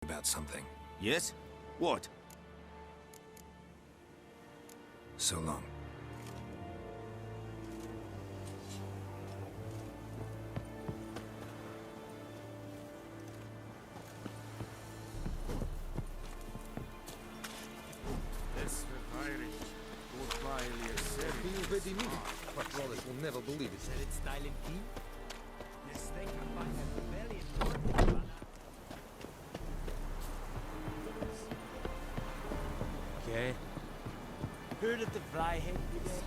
about something. Yes? What? So long. But Wallace will never believe it. Said it's styling key? Yes, they can find a rebellion. Okay. Heard of the Flyhead Brigade?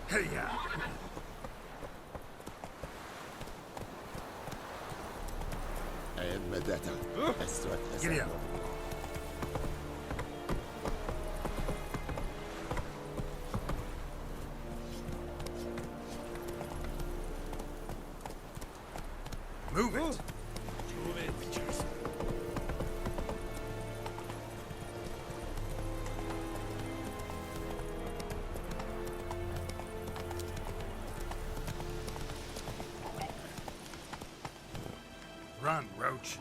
Hey-ya! Giddy up! Move it! Run, Roach.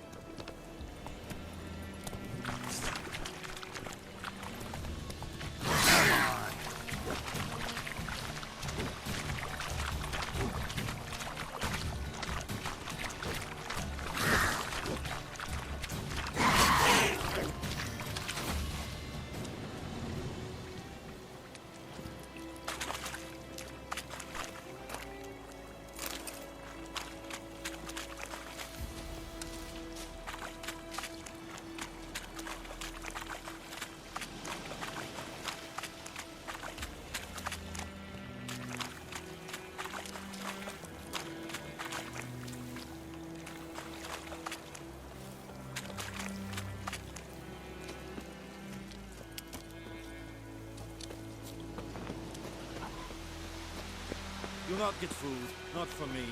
You'll not get food. Not from me.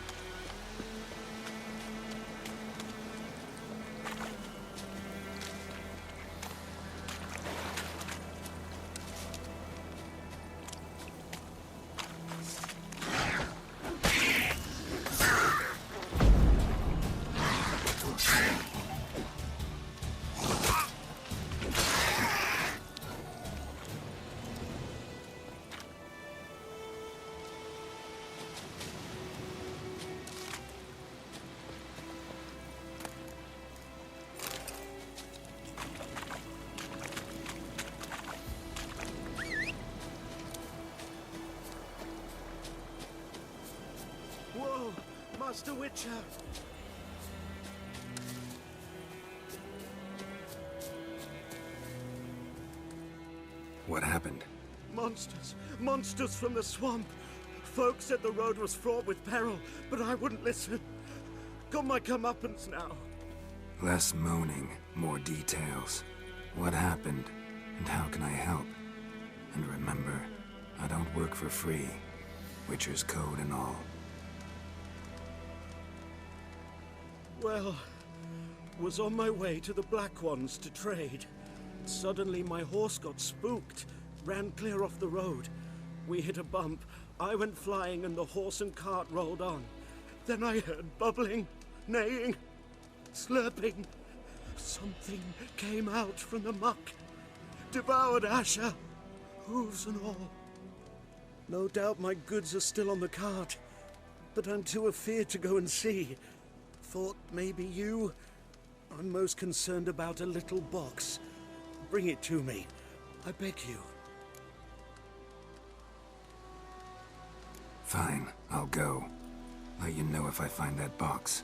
Whoa! Master Witcher! What happened? Monsters! Monsters from the swamp! Folk said the road was fraught with peril, but I wouldn't listen. Got my comeuppance now. Less moaning, more details. What happened, and how can I help? And remember, I don't work for free. Witcher's code and all. Well, was on my way to the Black Ones to trade. Suddenly my horse got spooked, ran clear off the road. We hit a bump, I went flying and the horse and cart rolled on. Then I heard bubbling, neighing, slurping. Something came out from the muck, devoured Asher, hooves and all. No doubt my goods are still on the cart, but I'm too afeard to go and see. Thought maybe you? I'm most concerned about a little box. Bring it to me. I beg you. Fine, I'll go. Let you know if I find that box.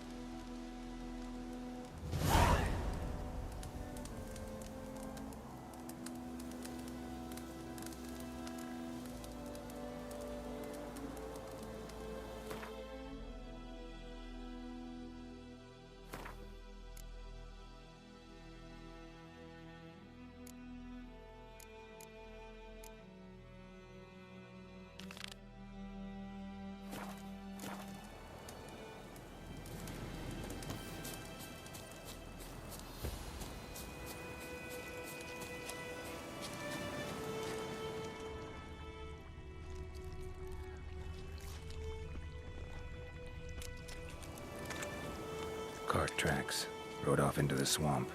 Cart tracks. Rode off into the swamp.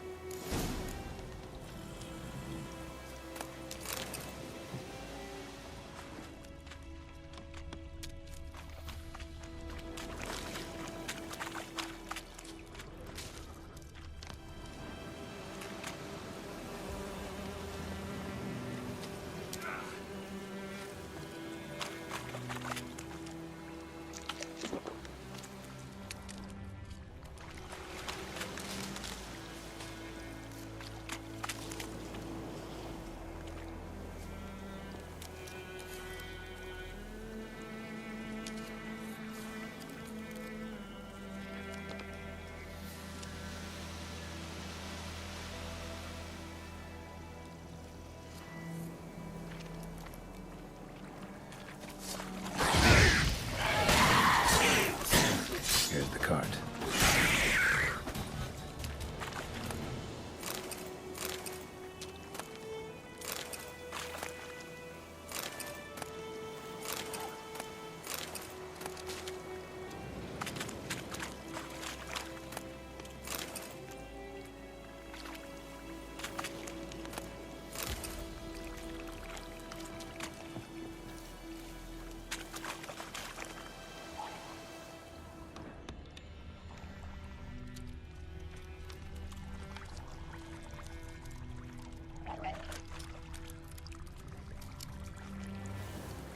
Here's the cart.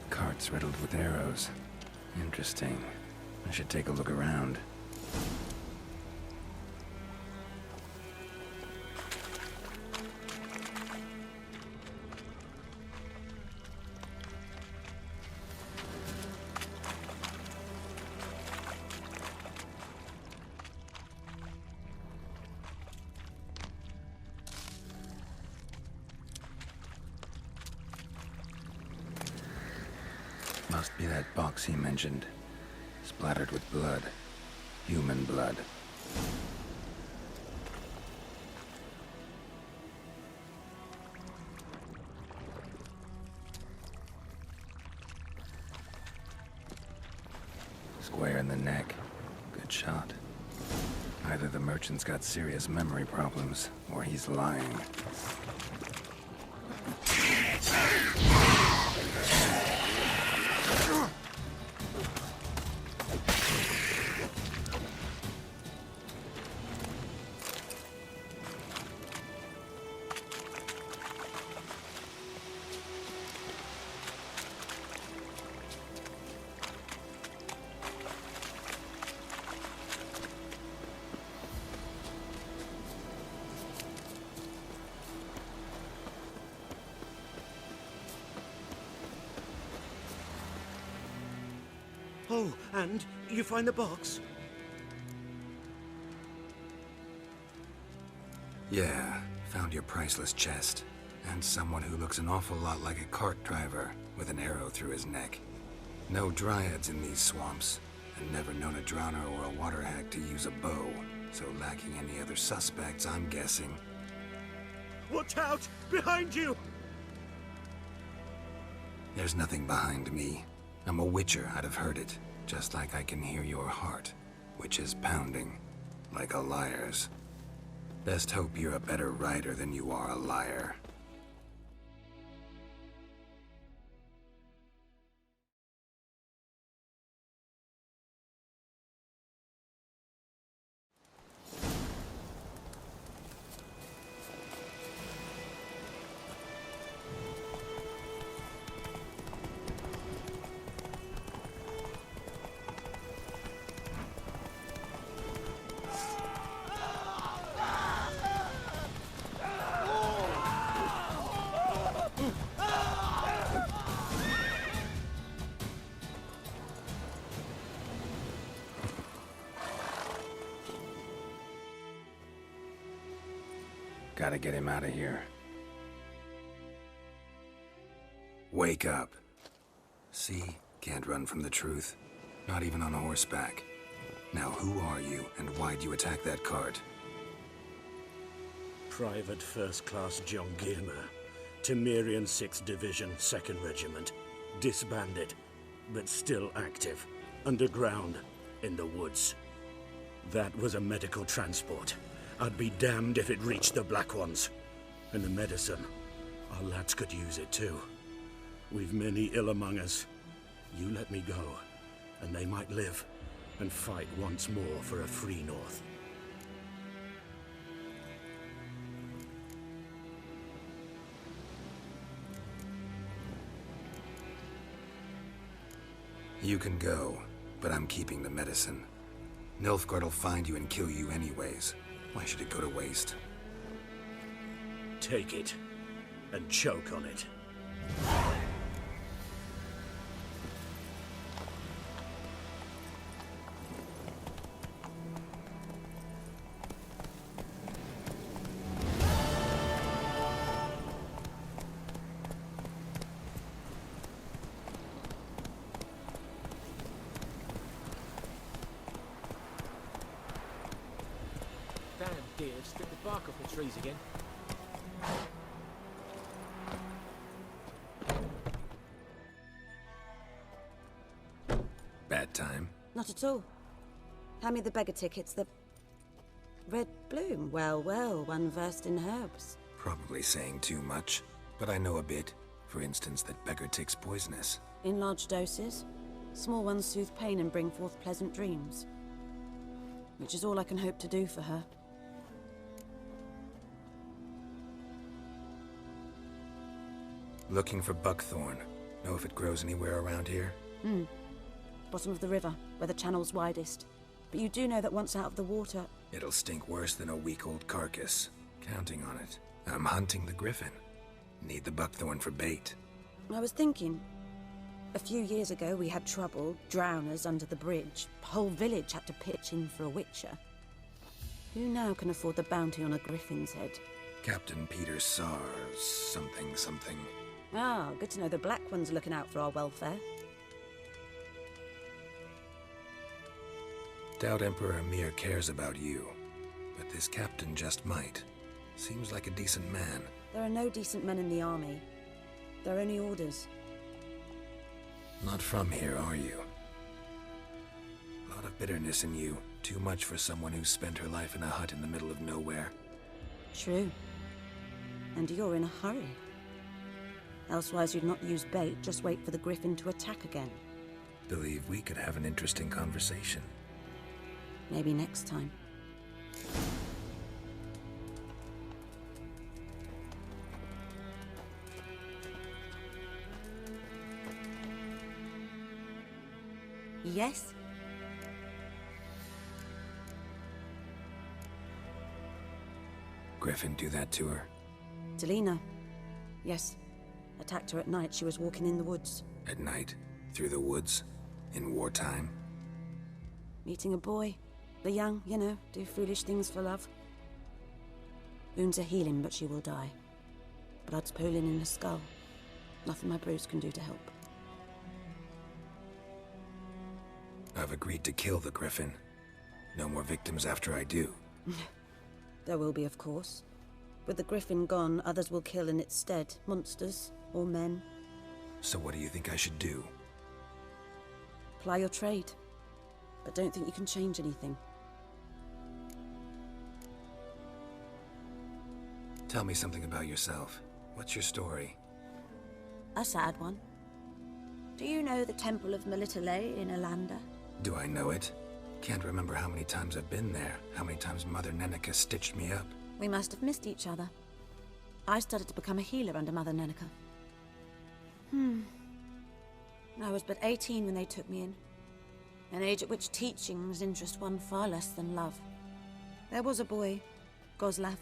Carts riddled with arrows. Interesting. I should take a look around. Must be that box he mentioned. Splattered with blood. Human blood. Square in the neck. Good shot. Either the merchant's got serious memory problems, or he's lying. Oh, and you find the box? Yeah, found your priceless chest. And someone who looks an awful lot like a cart driver, with an arrow through his neck. No dryads in these swamps, and never known a drowner or a water hag to use a bow. So lacking any other suspects, I'm guessing. Watch out! Behind you! There's nothing behind me. I'm a witcher, I'd have heard it. Just like I can hear your heart, which is pounding, like a liar's. Best hope you're a better rider than you are a liar. Gotta get him out of here. Wake up. See? Can't run from the truth. Not even on horseback. Now who are you, and why'd you attack that cart? Private First Class John Gilmer, Temerian 6th Division, 2nd Regiment. Disbanded, but still active. Underground, in the woods. That was a medical transport. I'd be damned if it reached the Black Ones. And the medicine. Our lads could use it too. We've many ill among us. You let me go, and they might live and fight once more for a free North. You can go, but I'm keeping the medicine. Nilfgaard will find you and kill you anyways. Why should it go to waste? Take it, and choke on it. Damn deer, stripped the bark off the trees again. Bad time? Not at all. Hand me the beggar tickets, the... Red bloom. Well, well, one versed in herbs. Probably saying too much, but I know a bit. For instance, that beggar tick's poisonous. In large doses. Small ones soothe pain and bring forth pleasant dreams. Which is all I can hope to do for her. Looking for buckthorn. Know if it grows anywhere around here? Bottom of the river, where the channel's widest. But you do know that once out of the water... It'll stink worse than a week-old carcass. Counting on it. I'm hunting the griffin. Need the buckthorn for bait. I was thinking... A few years ago we had trouble, drowners under the bridge. Whole village had to pitch in for a witcher. Who now can afford the bounty on a griffin's head? Captain Peter Sars... something. Ah, good to know the Black One's looking out for our welfare. Doubt Emperor Emir cares about you. But this captain just might. Seems like a decent man. There are no decent men in the army. There are only orders. Not from here, are you? A lot of bitterness in you. Too much for someone who spent her life in a hut in the middle of nowhere. True. And you're in a hurry. Elsewise you'd not use bait, just wait for the griffin to attack again. Believe we could have an interesting conversation. Maybe next time. Yes? Griffin do that to her? Delina. Yes. Attacked her at night. She was walking in the woods. At night? Through the woods? In wartime? Meeting a boy. The young, you know, do foolish things for love. Wounds are healing, but she will die. Blood's pooling in her skull. Nothing my bruise can do to help. I've agreed to kill the griffin. No more victims after I do. There will be, of course. With the griffin gone, others will kill in its stead. Monsters, or men. So what do you think I should do? Ply your trade. But don't think you can change anything. Tell me something about yourself. What's your story? A sad one. Do you know the Temple of Melitele in Alanda? Do I know it? Can't remember how many times I've been there, how many times Mother Neneka stitched me up. We must have missed each other. I started to become a healer under Mother Neneka. I was but 18 when they took me in. An age at which teachings interest one far less than love. There was a boy, Goslav.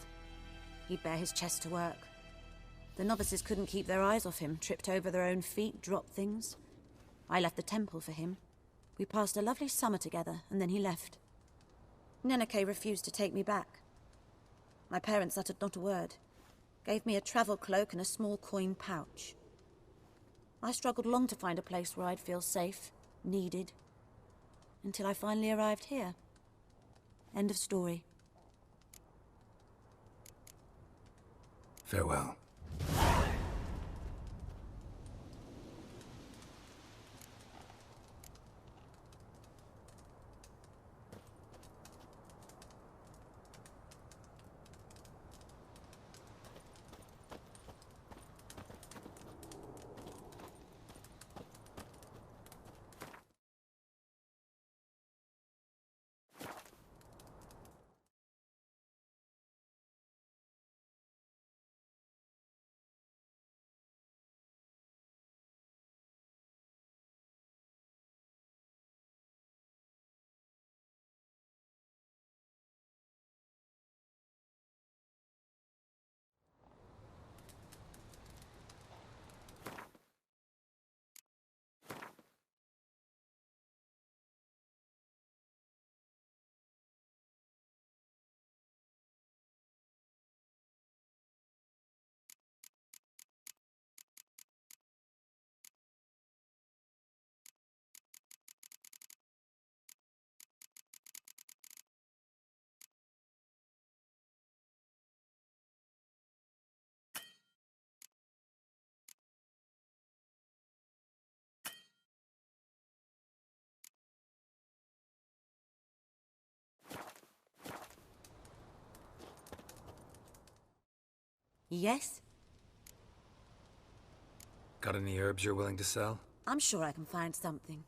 He'd bare his chest to work. The novices couldn't keep their eyes off him, tripped over their own feet, dropped things. I left the temple for him. We passed a lovely summer together, and then he left. Neneke refused to take me back. My parents uttered not a word. Gave me a travel cloak and a small coin pouch. I struggled long to find a place where I'd feel safe, needed, until I finally arrived here. End of story. Farewell. Yes? Got any herbs you're willing to sell? I'm sure I can find something.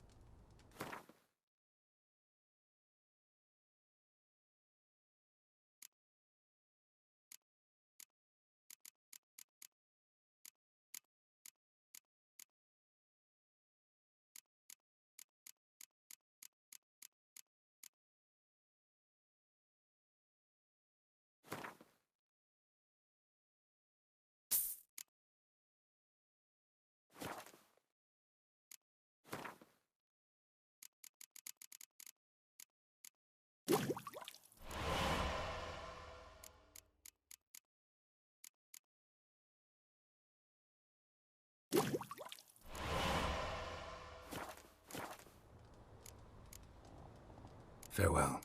Farewell.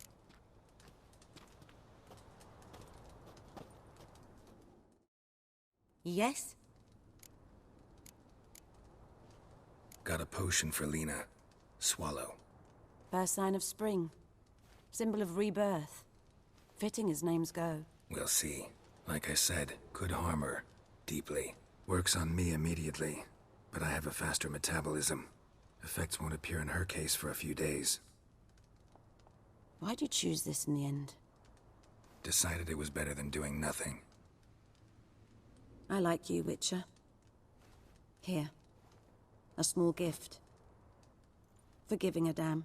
Yes? Got a potion for Lena. Swallow. First sign of spring. Symbol of rebirth. Fitting as names go. We'll see. Like I said, could harm her. Deeply. Works on me immediately, but I have a faster metabolism. Effects won't appear in her case for a few days. Why'd you choose this in the end? Decided it was better than doing nothing. I like you, Witcher. Here. A small gift. For giving a damn.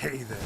Hey there.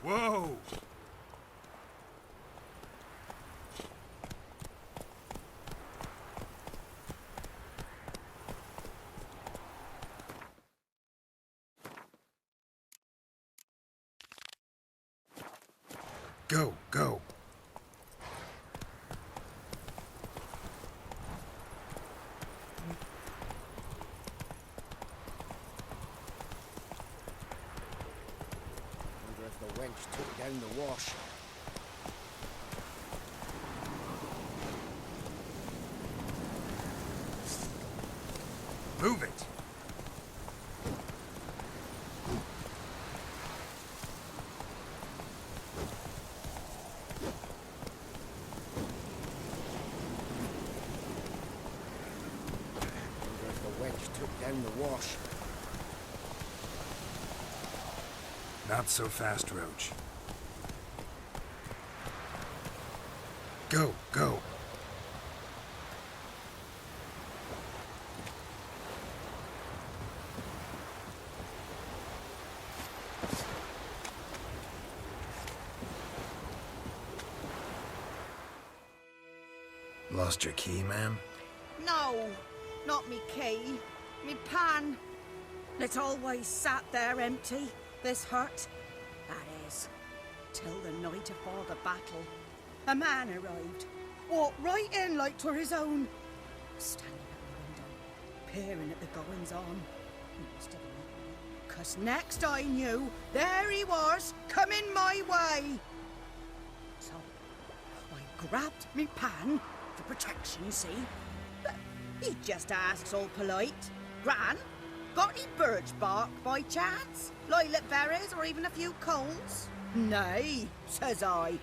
Whoa! Go, go. Wonder if the wench took down the wash. Move it. Wonder if the wench took down the wash. Not so fast, Roach. Go, go. Lost your key, ma'am? No, not me key. Me pan. It always sat there empty, this hut. That is, till the night afore the battle. A man arrived, walked right in like 'twere his own. Standing at the window, peering at the goings on. He must have known, 'cause next I knew, there he was, coming my way. So, I grabbed me pan, for protection, see? But he just asks all polite, Gran, got any birch bark by chance? Lilac berries or even a few coals? Nay, says I.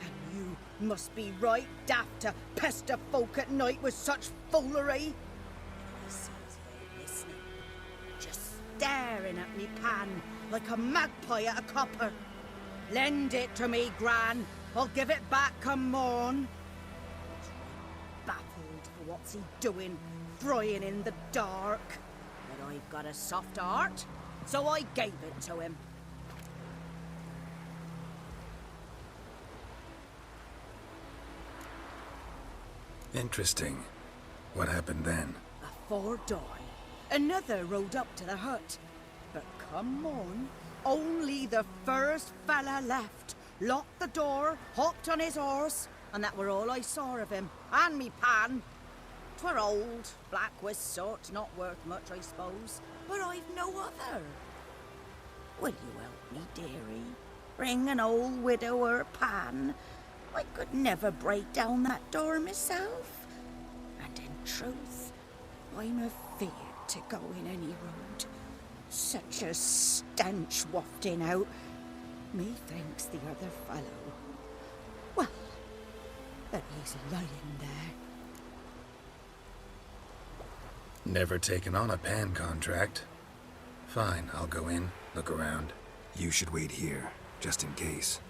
And you must be right daft to pester folk at night with such foolery. I sees her listening, just staring at me pan like a magpie at a copper. Lend it to me, Gran. I'll give it back come morn. Baffled for what's he doing, frying in the dark. But I've got a soft heart, so I gave it to him. Interesting. What happened then? Afore dawn, another rode up to the hut. But come on, only the first fella left. Locked the door, hopped on his horse, and that were all I saw of him, and me pan. 'Twere old, black with soot, not worth much, I suppose, but I've no other. Will you help me, dearie? Bring an old widower pan. I could never break down that door myself. And in truth, I'm afeard to go in any road. Such a stench wafting out. Methinks the other fellow. Well, that he's lying there. Never taken on a pan contract. Fine, I'll go in, look around. You should wait here, just in case.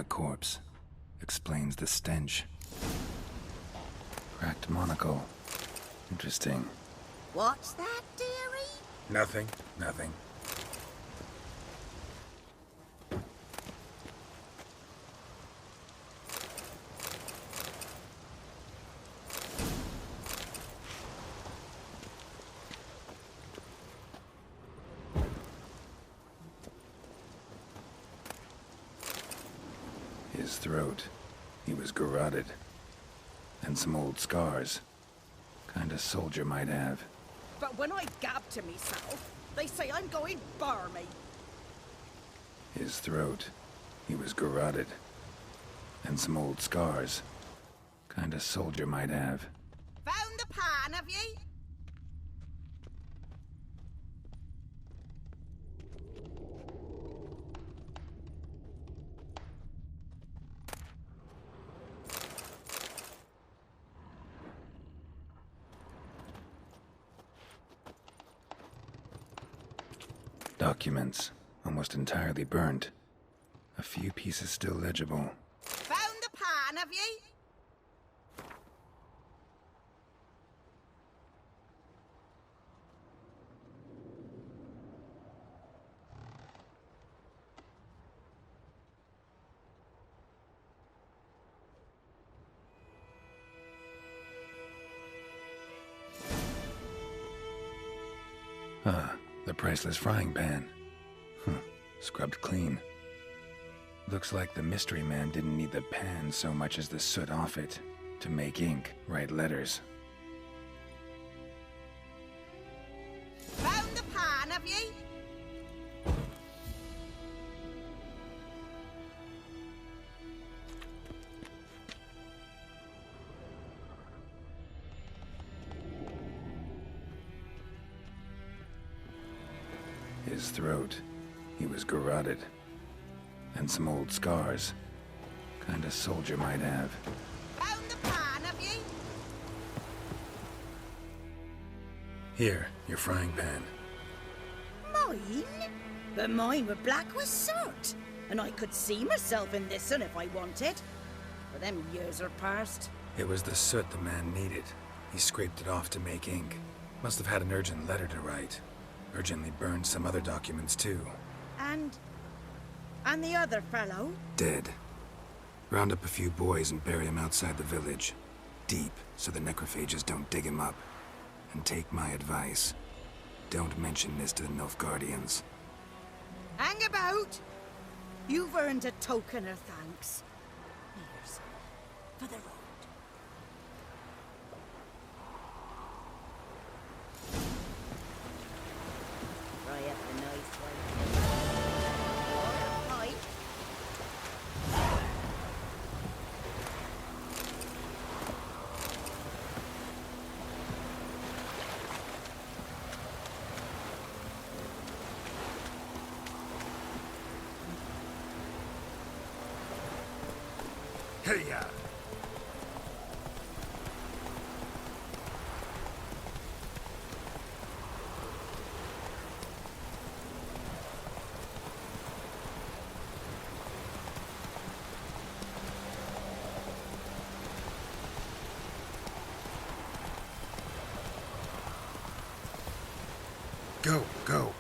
A corpse. Explains the stench. Cracked monocle. Interesting. What's that, dearie? Nothing. Nothing. His throat. He was garroted. And some old scars. Kind of soldier might have. But when I gab to myself, they say I'm going barmy. His throat. He was garroted. And some old scars. Kind of soldier might have. Found the pan, have ye? Documents. Almost entirely burnt. A few pieces still legible. Found the pan, have ye? Ah, the priceless frying pan. Scrubbed clean. Looks like the mystery man didn't need the pan so much as the soot off it to make ink, write letters. Found the pan, have ye? His throat. He was garroted. And some old scars. Kind of soldier might have. Found the pan, have ye? Here, your frying pan. Mine? But mine were black with soot. And I could see myself in this one if I wanted. But them years are past. It was the soot the man needed. He scraped it off to make ink. Must have had an urgent letter to write. Urgently burned some other documents too. And the other fellow? Dead. Round up a few boys and bury him outside the village. Deep, so the necrophages don't dig him up. And take my advice. Don't mention this to the Nilfgaardians. Hang about! You've earned a token of thanks. Here's for the road. Try up a nice one. Or a pipe. Hey-ya! Go, go.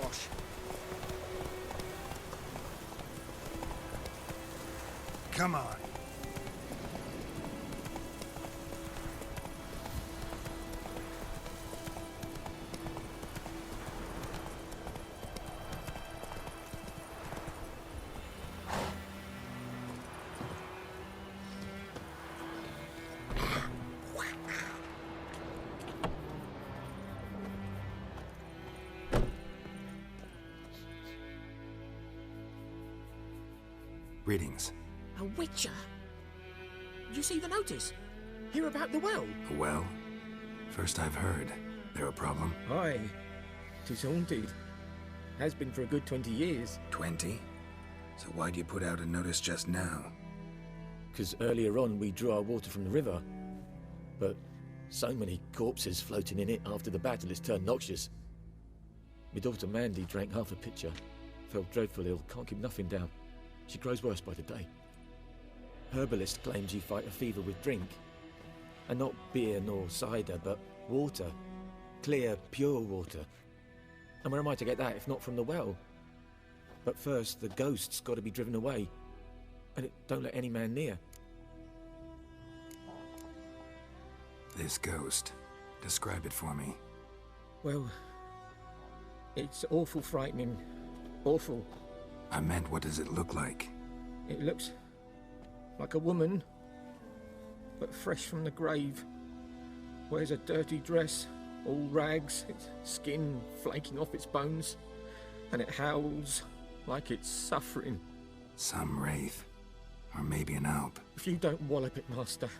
Hush. Come on. Greetings. A witcher? You see the notice? Hear about the well? Well, first I've heard. There a problem? Aye. 'Tis haunted. Has been for a good 20 years. 20? So why'd you put out a notice just now? 'Cause earlier on we drew our water from the river. But so many corpses floating in it after the battle it's turned noxious. My daughter Mandy drank half a pitcher. Fell dreadful ill, can't keep nothing down. She grows worse by the day. Herbalist claims you fight a fever with drink. And not beer nor cider, but water. Clear, pure water. And where am I to get that if not from the well? But first, the ghost's got to be driven away. And it don't let any man near. This ghost. Describe it for me. Well, it's awful frightening. Awful. I meant, what does it look like? It looks like a woman, but fresh from the grave. Wears a dirty dress, all rags, its skin flaking off its bones, and it howls like it's suffering. Some wraith. Or maybe an alp. If you don't wallop it, Master,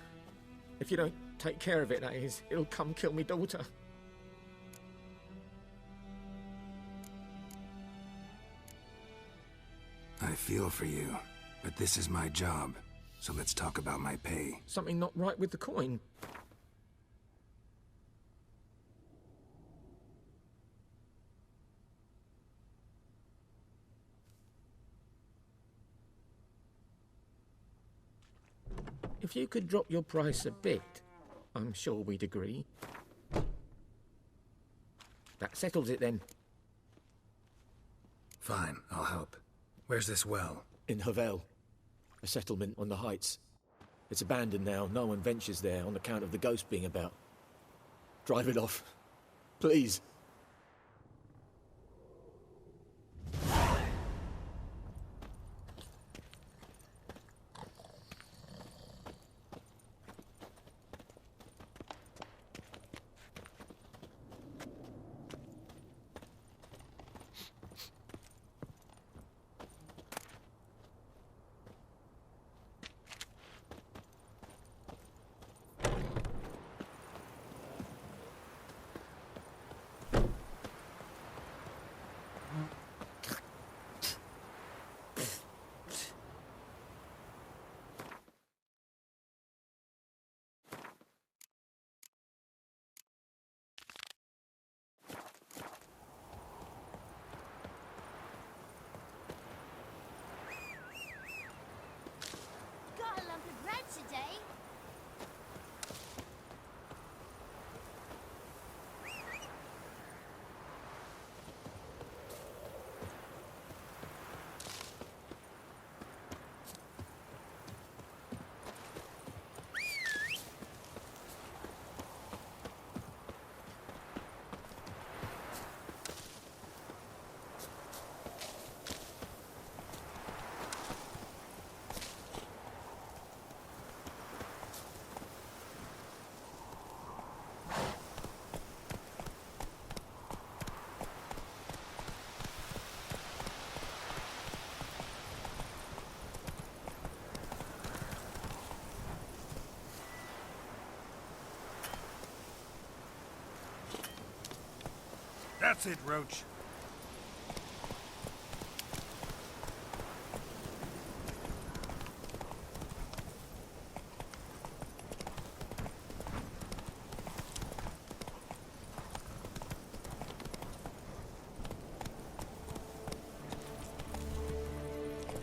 if you don't take care of it, that is, it'll come kill me daughter. I feel for you, but this is my job, so let's talk about my pay. Something not right with the coin. If you could drop your price a bit, I'm sure we'd agree. That settles it then. Fine, I'll help. Where's this well? In Havel, a settlement on the heights. It's abandoned now, no one ventures there on account of the ghost being about. Drive it off, please. Got a lump of bread today. That's it, Roach.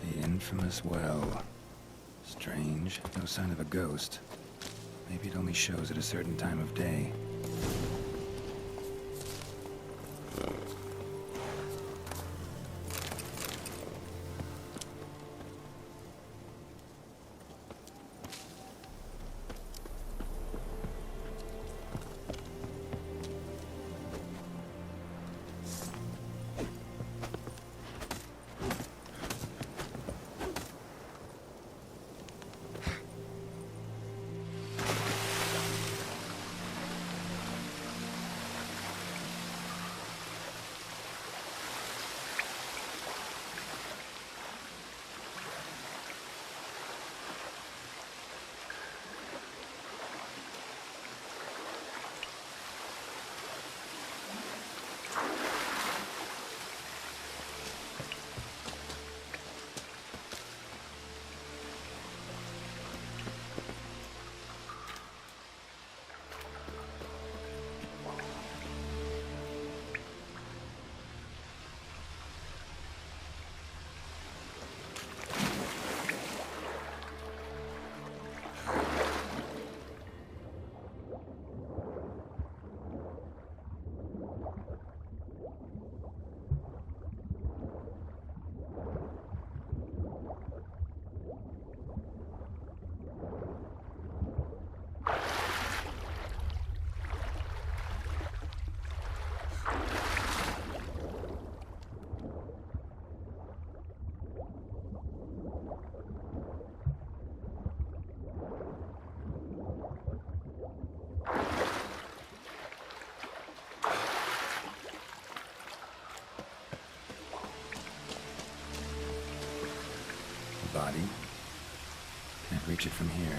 The infamous well. Strange, no sign of a ghost. Maybe it only shows at a certain time of day. buddy. Can't reach it from here.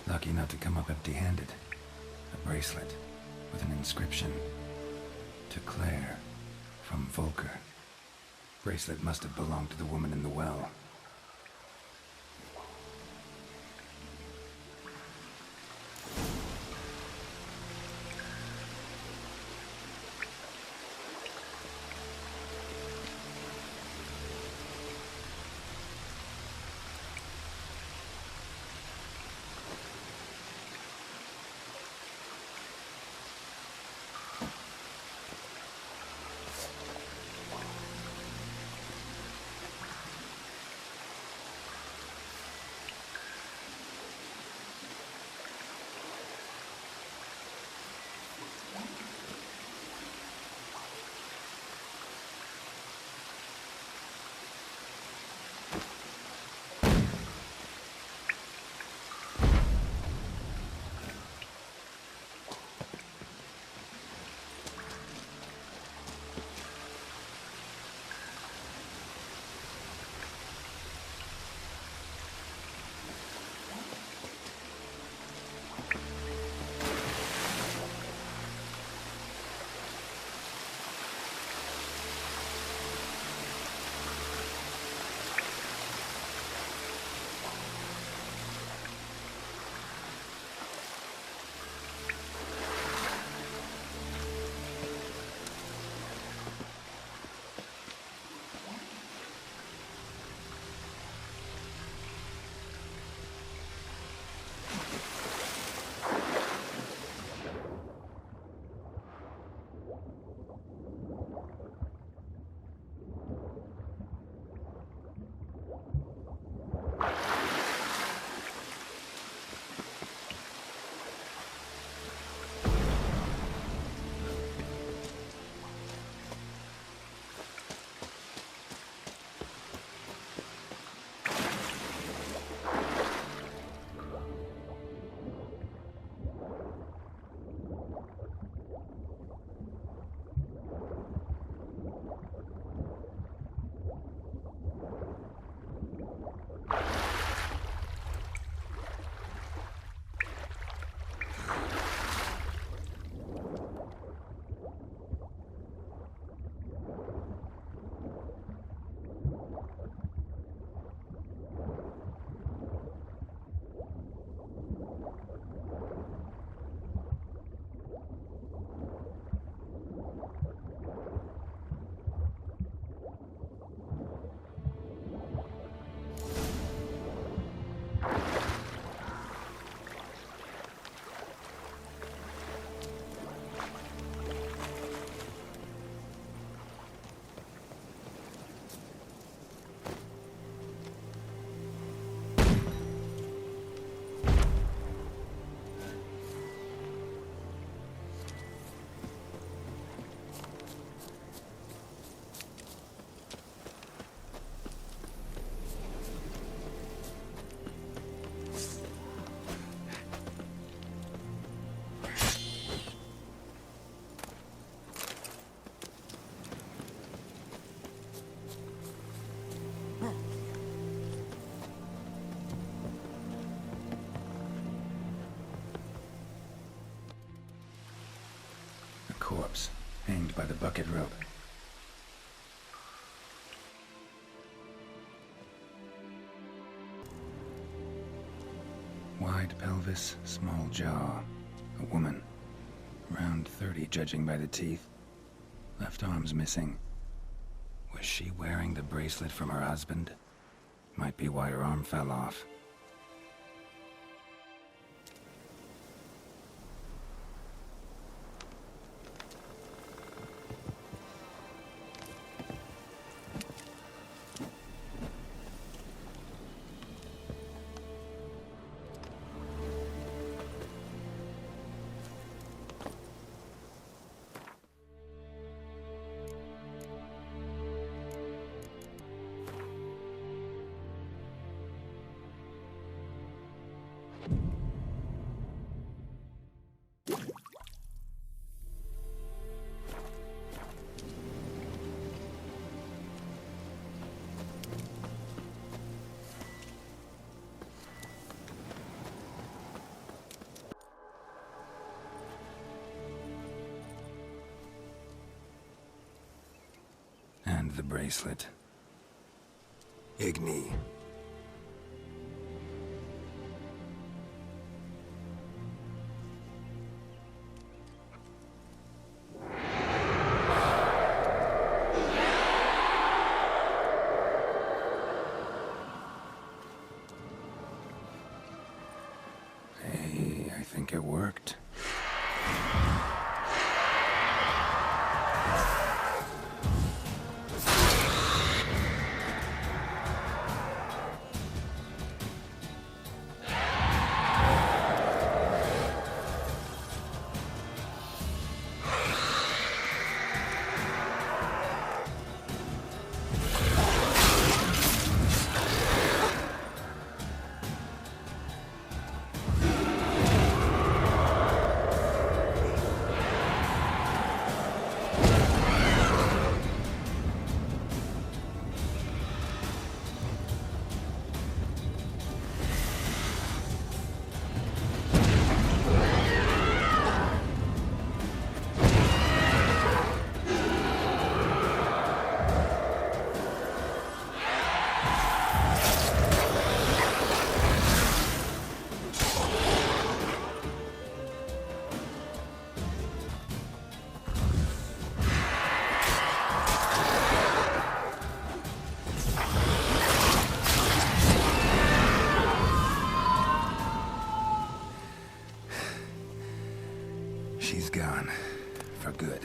Lucky not to come up empty-handed. A bracelet with an inscription. To Claire, from Volker. Bracelet must have belonged to the woman in the well. Corpse, hanged by the bucket rope. Wide pelvis, small jaw. A woman. Around 30, judging by the teeth. Left arm's missing. Was she wearing the bracelet from her husband? Might be why her arm fell off. And the bracelet. Igni. Hey, I think it worked. She's gone. For good.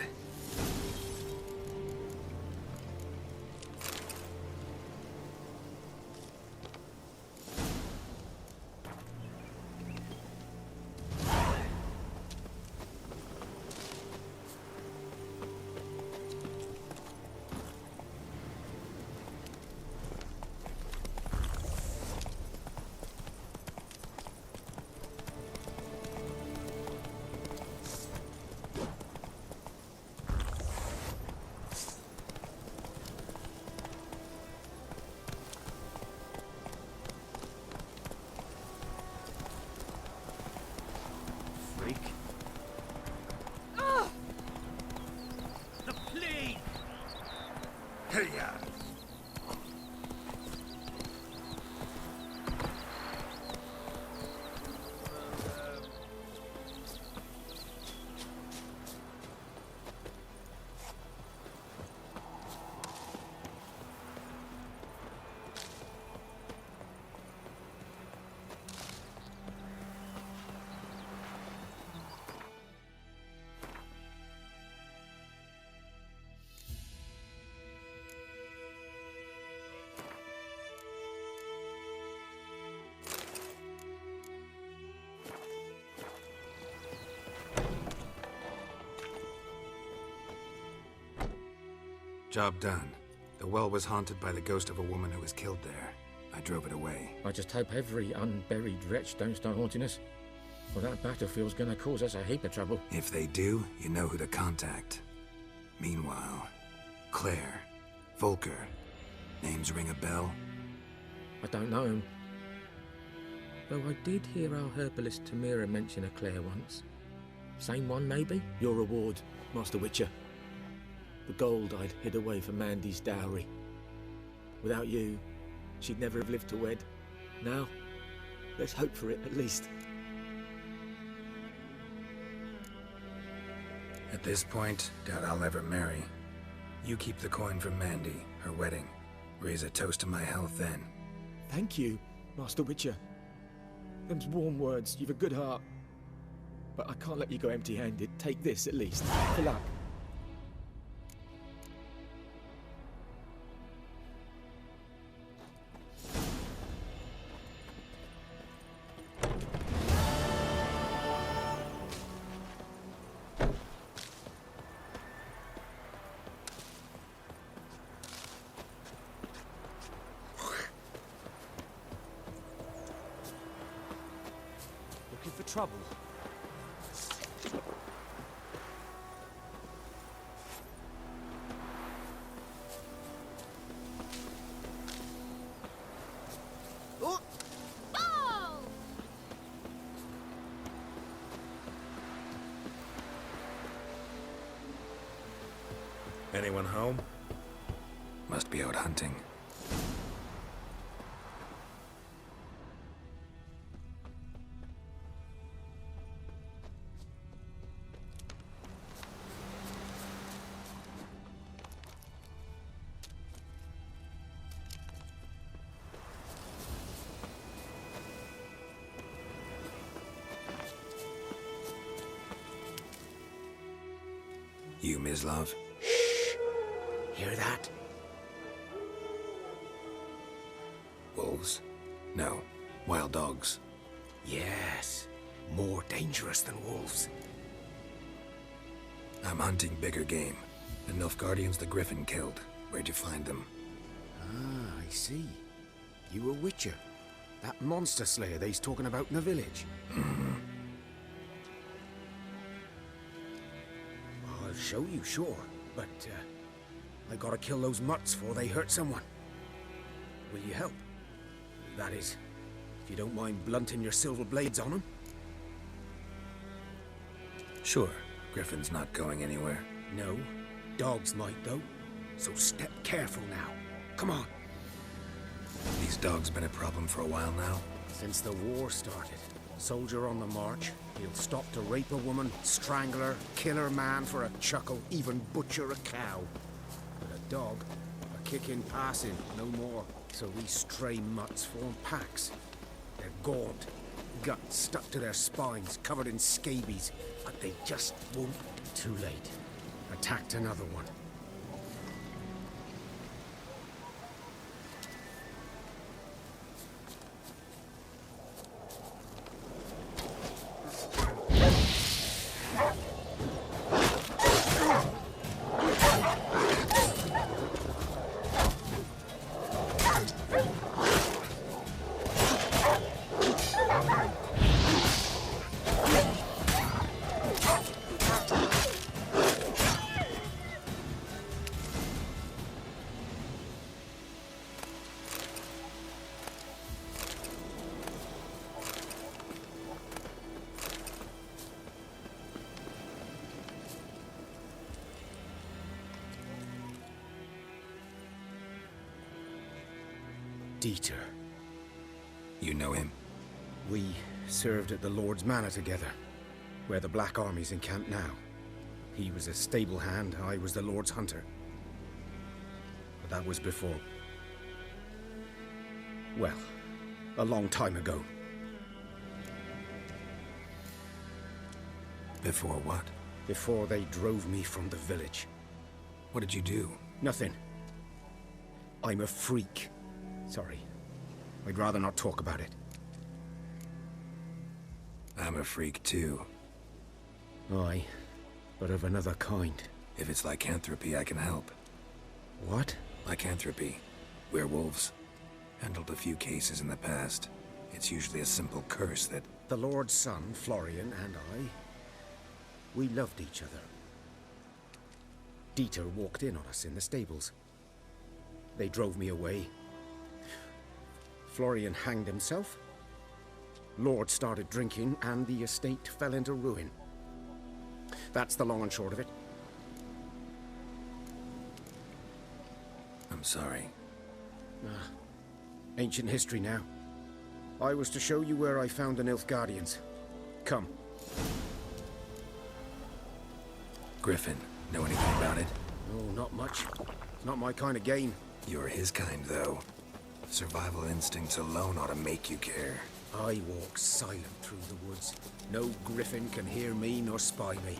The plague! Hey-ya! Job done. The well was haunted by the ghost of a woman who was killed there. I drove it away. I just hope every unburied wretch don't start haunting us. Well, that battlefield's gonna cause us a heap of trouble. If they do, you know who to contact. Meanwhile, Claire, Volker. Names ring a bell? I don't know him. Though I did hear our herbalist Tamira mention a Claire once. Same one, maybe? Your reward, Master Witcher. The gold I'd hid away for Mandy's dowry. Without you, she'd never have lived to wed. Now, let's hope for it, at least. At this point, doubt I'll ever marry. You keep the coin from Mandy, her wedding. Raise a toast to my health then. Thank you, Master Witcher. Them's warm words, you've a good heart. But I can't let you go empty-handed. Take this, at least. For luck. Looking for trouble? Oh! Anyone home? Must be out hunting. You, Mislav? Hear that? Wolves? No. Wild dogs. Yes. More dangerous than wolves. I'm hunting bigger game. The Nilfgaardians the Griffin killed. Where'd you find them? Ah, I see. You a witcher. That monster slayer they's talking about in the village. I'll show you, sure. But, I gotta kill those mutts before they hurt someone. Will you help? That is, if you don't mind blunting your silver blades on them. Sure. Griffin's not going anywhere. No. Dogs might, though. So step careful now. Come on. These dogs been a problem for a while now? Since the war started. Soldier on the march. He'll stop to rape a woman, strangle her, kill her man for a chuckle, even butcher a cow. But a dog, a kick in passing, no more. So these stray mutts form packs. They're gaunt, guts stuck to their spines, covered in scabies. But they just won't. Too late. Attacked another one. Dieter. You know him? We served at the Lord's Manor together, where the Black Army's encamped now. He was a stable hand, I was the Lord's hunter. But that was before... well, a long time ago. Before what? Before they drove me from the village. What did you do? Nothing. I'm a freak. Sorry. I'd rather not talk about it. I'm a freak too. Aye, but of another kind. If it's lycanthropy, I can help. What? Lycanthropy. Werewolves. Handled a few cases in the past. It's usually a simple curse that... The Lord's son, Florian, and I... we loved each other. Dieter walked in on us in the stables. They drove me away. Florian hanged himself. Lord started drinking, and the estate fell into ruin. That's the long and short of it. I'm sorry. Ancient history now. I was to show you where I found the Nilfgaardians. Come. Griffin, know anything about it? Oh, not much. It's not my kind of game. You're his kind, though. Survival instincts alone ought to make you care. I walk silent through the woods. No griffin can hear me nor spy me.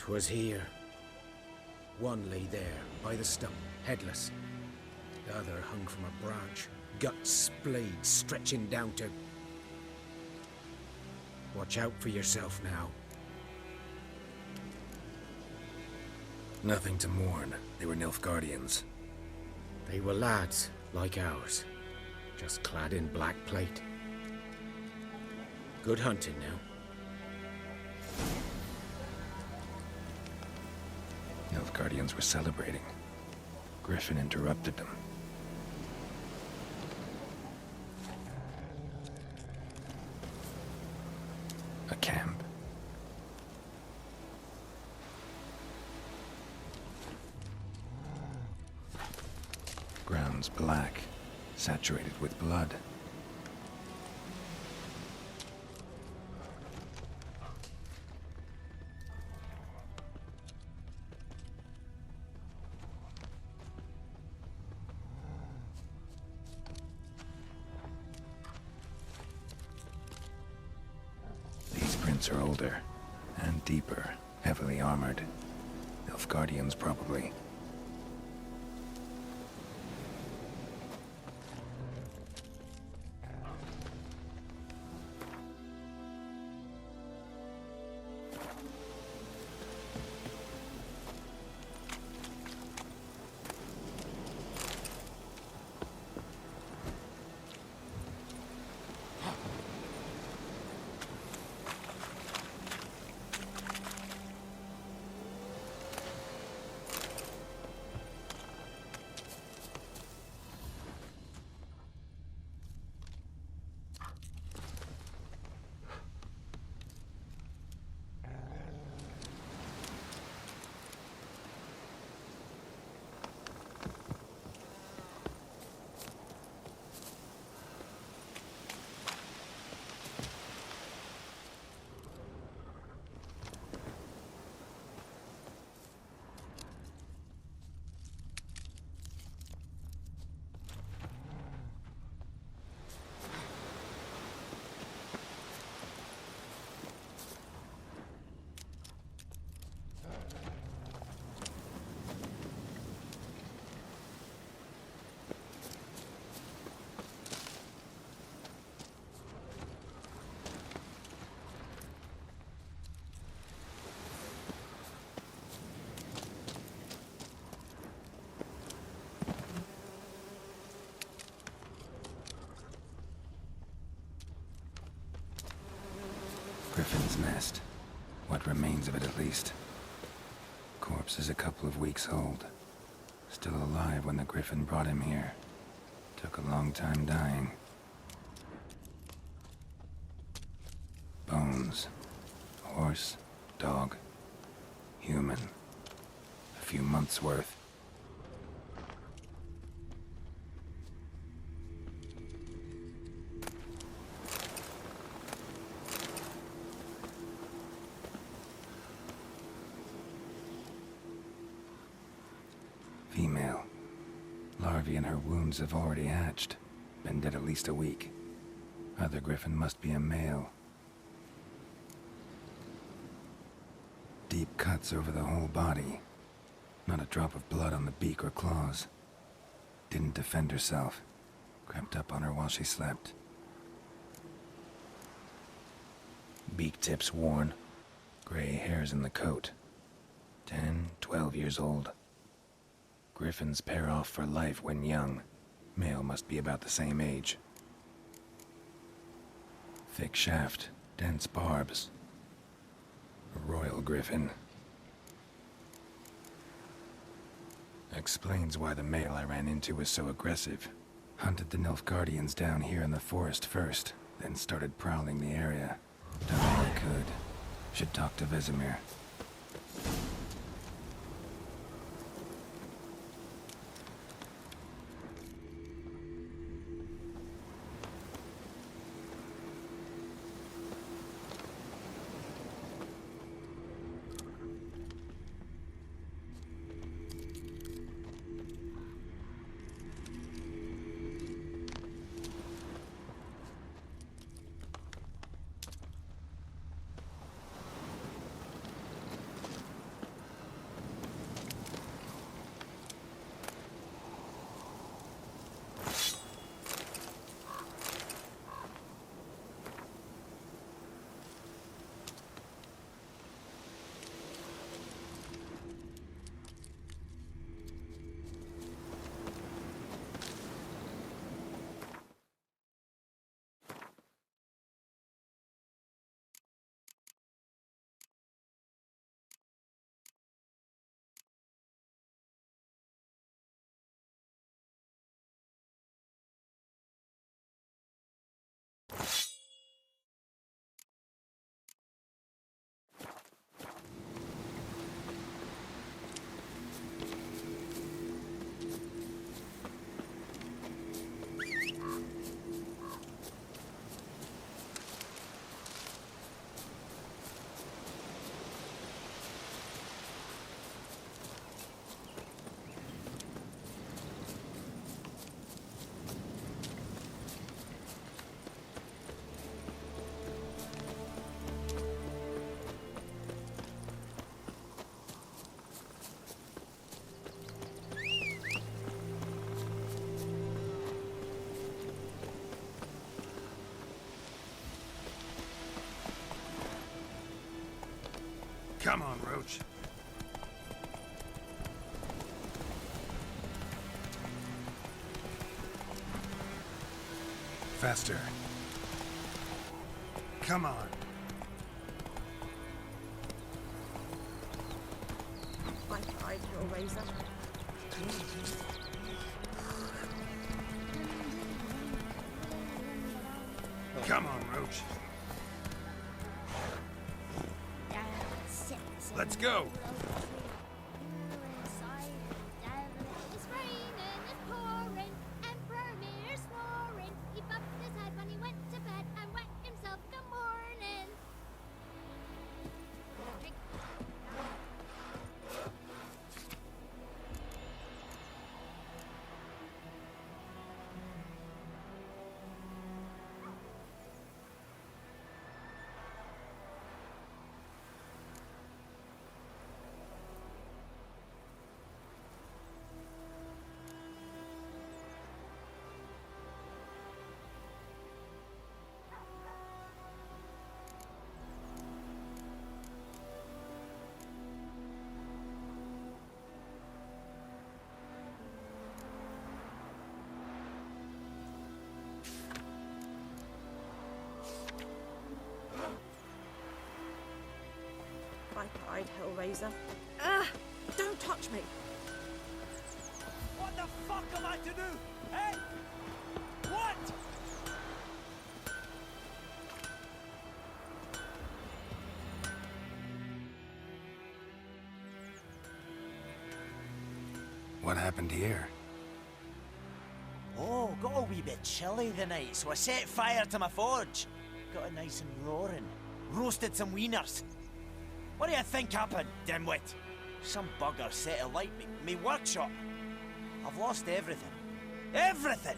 Was here. One lay there, by the stump, headless. The other hung from a branch, guts splayed, stretching down to... Watch out for yourself now. Nothing to mourn. They were Nilfgaardians. They were lads, like ours. Just clad in black plate. Good hunting now. Nilfgaardians were celebrating. Griffin interrupted them. A camp. Grounds black, saturated with blood. These prints are older and deeper, heavily armored. Nilfgaardians, probably. Griffin's nest. What remains of it, at least. Corpse is a couple of weeks old. Still alive when the Griffin brought him here. Took a long time dying. Bones. Horse, dog, human. A few months' worth. Female. Larvae in her wounds have already hatched. Been dead at least a week. Other Griffin must be a male. Deep cuts over the whole body. Not a drop of blood on the beak or claws. Didn't defend herself. Crept up on her while she slept. Beak tips worn. Gray hairs in the coat. 10, 12 years old. Griffins pair off for life when young. Male must be about the same age. Thick shaft, dense barbs. A royal griffin. Explains why the male I ran into was so aggressive. Hunted the Nilfgaardians down here in the forest first, then started prowling the area. Done all I could. Should talk to Vesemir. Come on, Roach. Faster. Come on. My pride, Hellraiser. Come on, Roach. Let's go. It's raining, it's pouring, Emperor Mirror snoring. He bumped his head when he went to bed and wet himself the morning. Drink. My pride, Hellraiser. Ah! Don't touch me! What the fuck am I to do? Eh? What? What happened here? Oh, got a wee bit chilly the night, so I set fire to my forge. Got it nice and roaring. Roasted some wieners. What do you think happened, dimwit? Some bugger set alight me workshop. I've lost everything. Everything!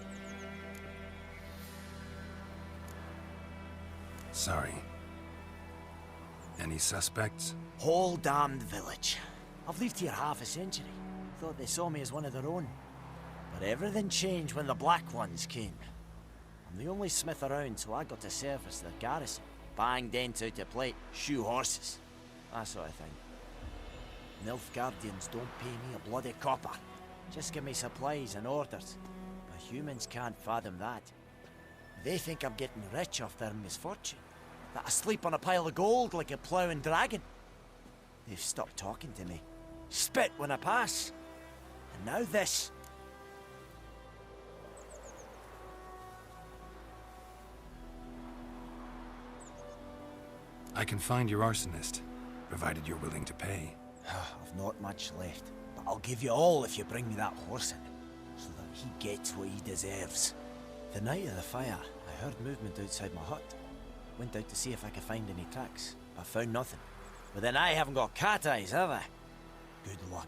Sorry. Any suspects? Whole damned village. I've lived here half a century. Thought they saw me as one of their own. But everything changed when the Black Ones came. I'm the only smith around, so I got to service their garrison. Bang dents out of plate, shoe horses. That sort of thing. Nilfgaardians don't pay me a bloody copper. Just give me supplies and orders. But humans can't fathom that. They think I'm getting rich off their misfortune. That I sleep on a pile of gold like a ploughing dragon. They've stopped talking to me. Spit when I pass. And now this. I can find your arsonist, provided you're willing to pay. I've not much left, but I'll give you all if you bring me that horse in, so that he gets what he deserves. The night of the fire, I heard movement outside my hut. Went out to see if I could find any tracks, but found nothing. But then I haven't got cat eyes, have I? Good luck.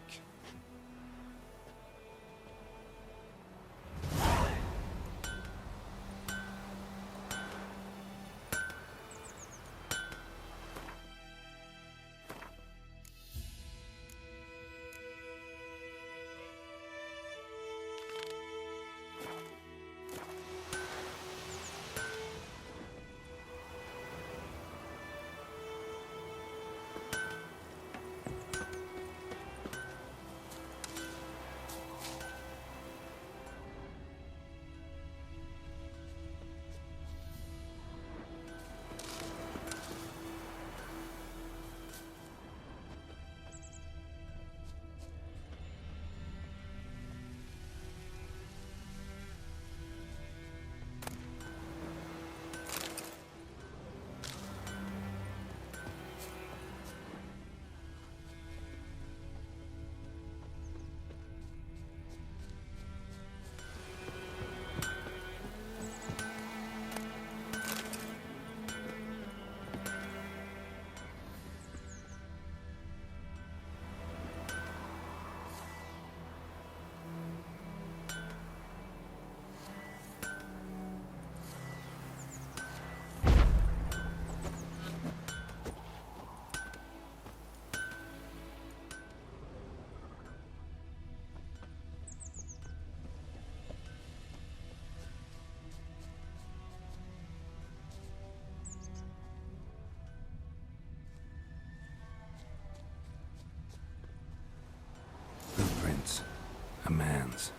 A man's.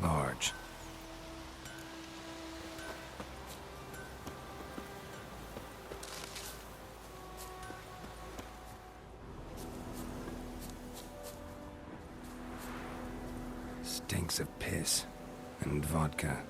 Large. Stinks of piss and vodka.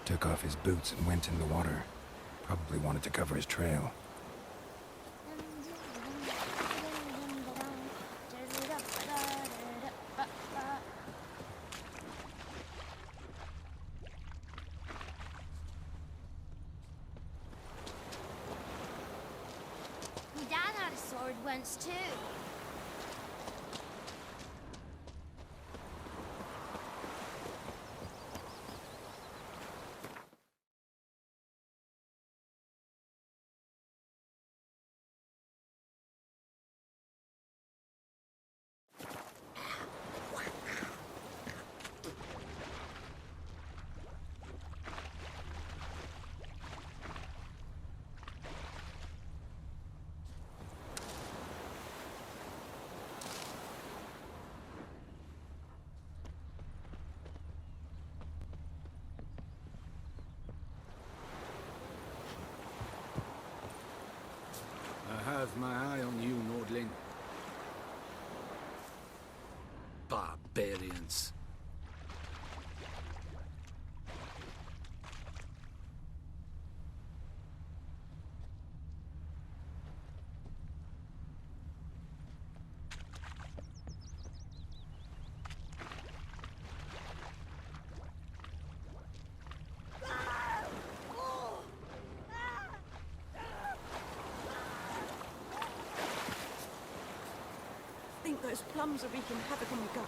Took off his boots and went in the water. Probably wanted to cover his trail. My dad had a sword once too. I have my eye on you, Nordling. Barbarians. I think those plums are wreaking havoc on my gut.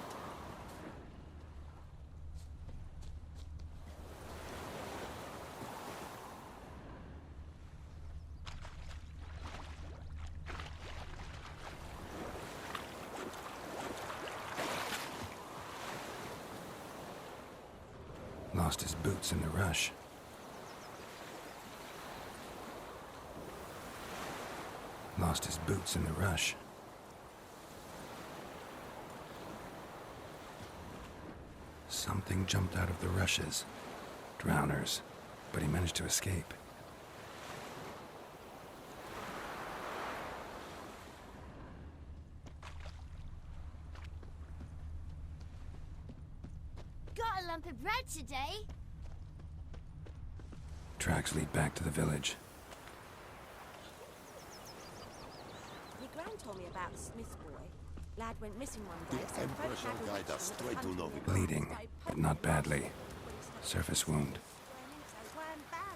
Lost his boots in the rush. Lost his boots in the rush. Something jumped out of the rushes. Drowners. But he managed to escape. Got a lump of bread today. Tracks lead back to the village. My gran told me about Smith's boy. Lad went missing one day, so folk had a Bleeding, but not badly. Surface wound.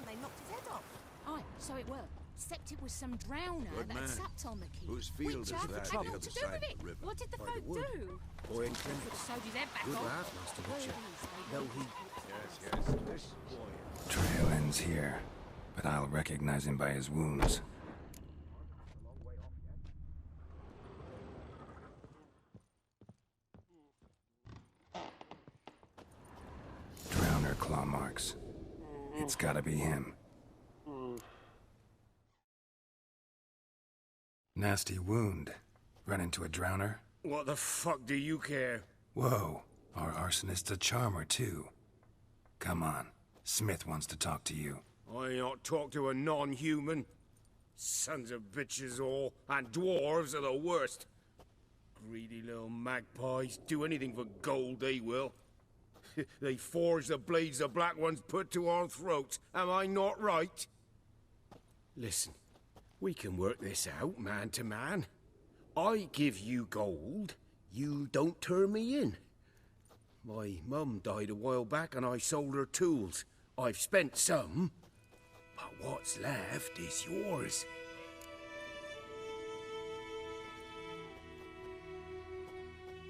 They knocked his head off. Aye, so it were. Except it was some drowner Good that man. sapped on the key. Whose field Which is had that trouble the other to do side with of it. the river? What did the By folk the wood. do? Boy in Clint. Could have sewed his head back Good on. lad, Master Butcher. Though he... Yes, this boy. Trail ends here, but I'll recognize him by his wounds. Drowner claw marks. It's gotta be him. Nasty wound. Run into a drowner? What the fuck do you care? Whoa, our arsonist's a charmer too. Come on, Smith wants to talk to you. I ain't not talk to a non-human. Sons of bitches all, and dwarves are the worst. Greedy little magpies, do anything for gold they will. They forge the blades the black ones put to our throats, am I not right? Listen, we can work this out man to man. I give you gold, you don't turn me in. My mum died a while back and I sold her tools. I've spent some, but what's left is yours.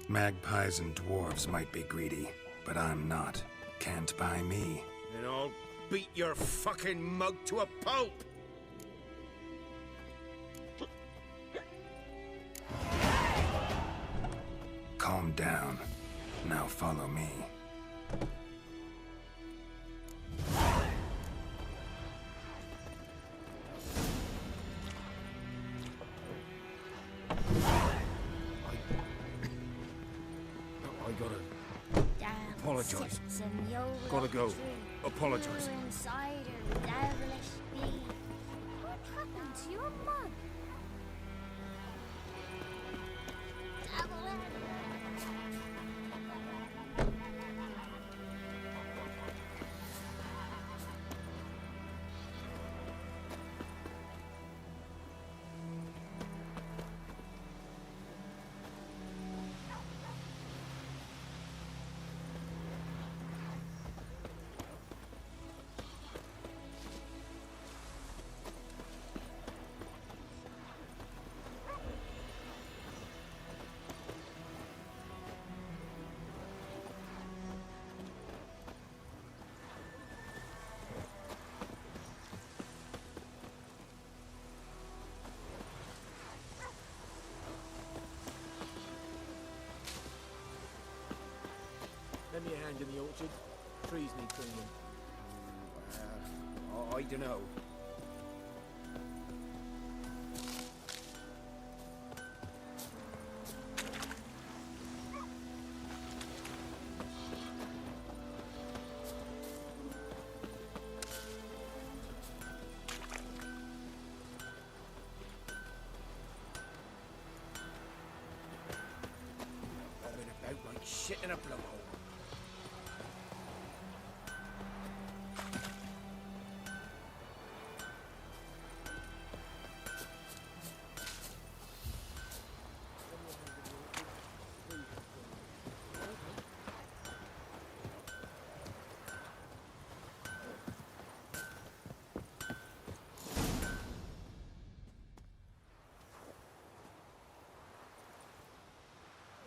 Magpies and dwarves might be greedy, but I'm not. Can't buy me. and I'll beat your fucking mug to a pulp! Calm down. Now follow me. I gotta apologize. Gotta go. Apologize. What happened to your mug? Lend me a hand in the orchard. Trees need pruning. I dunno. Bobbing about like shit in a blowhole.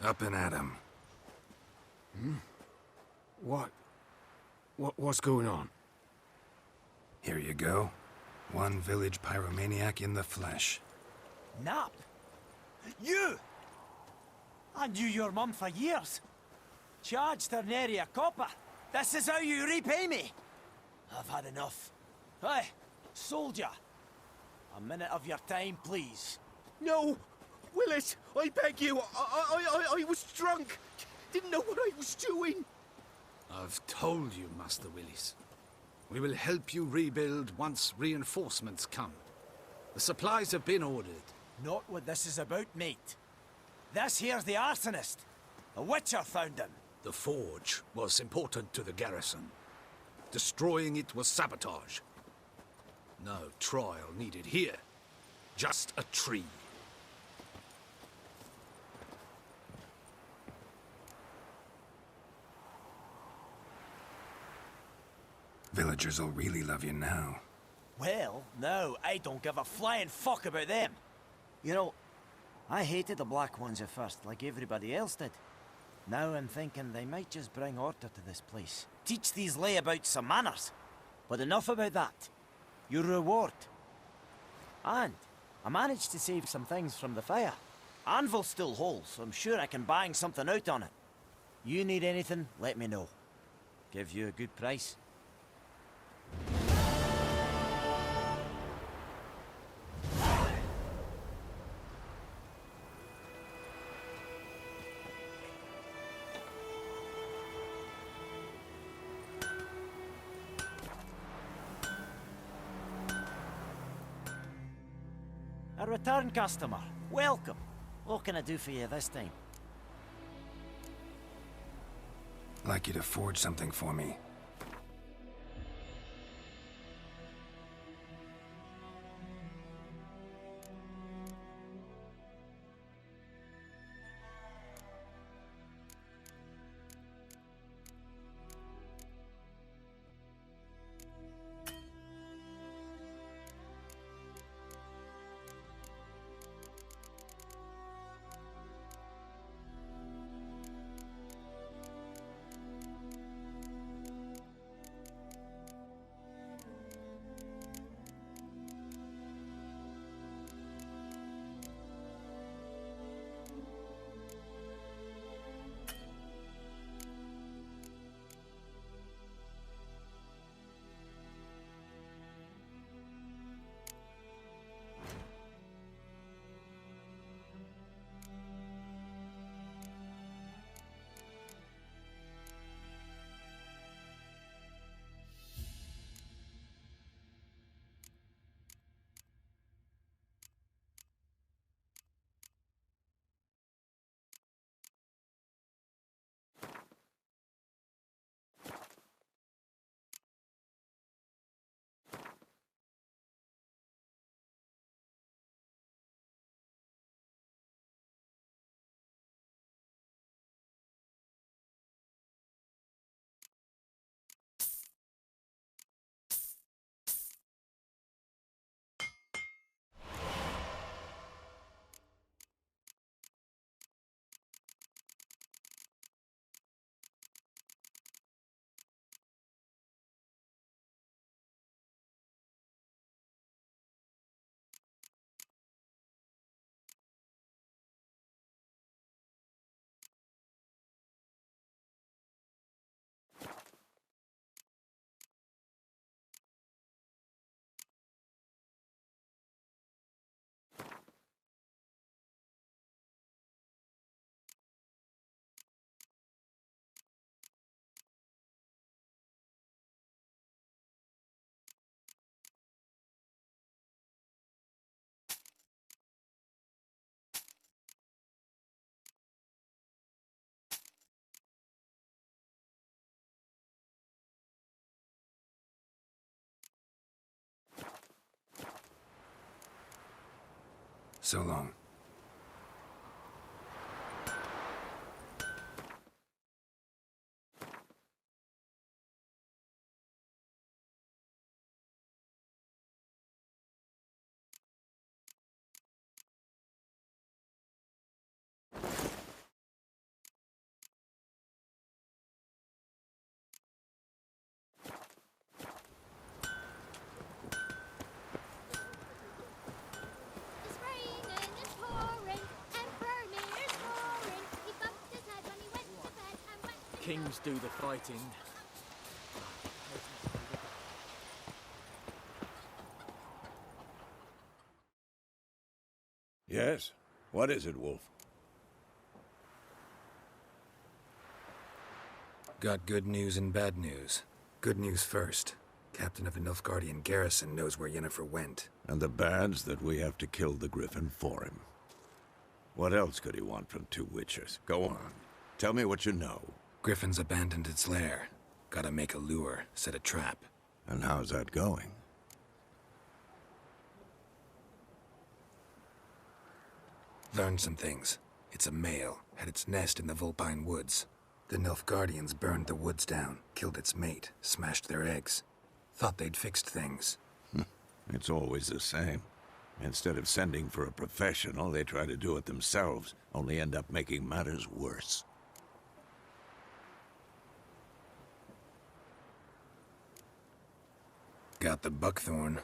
Up and at 'em. What's going on? Here you go. One village pyromaniac in the flesh. Nap? You? I knew your mum for years. Charged her nary a copper. This is how you repay me. I've had enough. Hey, soldier. A minute of your time, please. No! Willis, I beg you, I was drunk. Didn't know what I was doing. I've told you, Master Willis. We will help you rebuild once reinforcements come. The supplies have been ordered. Not what this is about, mate. This here's the arsonist. A witcher found him. The forge was important to the garrison. Destroying it was sabotage. No trial needed here. Just a tree. Villagers will really love you now. Well, no, I don't give a flying fuck about them. You know, I hated the Black Ones at first, like everybody else did. Now I'm thinking they might just bring order to this place. Teach these layabouts some manners. But enough about that. Your reward. And I managed to save some things from the fire. Anvil's still whole, so I'm sure I can bang something out on it. You need anything, let me know. Give you a good price. A return customer. Welcome. What can I do for you this time? Like you to forge something for me. So long. It's raining, it's pouring, and Vermeer's snoring. He bumped his head when he went to bed and went. Kings do the fighting. Yes? What is it, Wolf? Got good news and bad news. Good news first. Captain of the Nilfgaardian garrison knows where Yennefer went. And the bad's that we have to kill the Griffin for him. What else could he want from two witchers? Go on. Tell me what you know. Griffin's abandoned its lair. Gotta make a lure, set a trap. And how's that going? Learned some things. It's a male, had its nest in the Vulpine Woods. The Nilfgaardians burned the woods down, killed its mate, smashed their eggs. Thought they'd fixed things. It's always the same. Instead of sending for a professional, they try to do it themselves, only end up making matters worse. Got the buckthorn.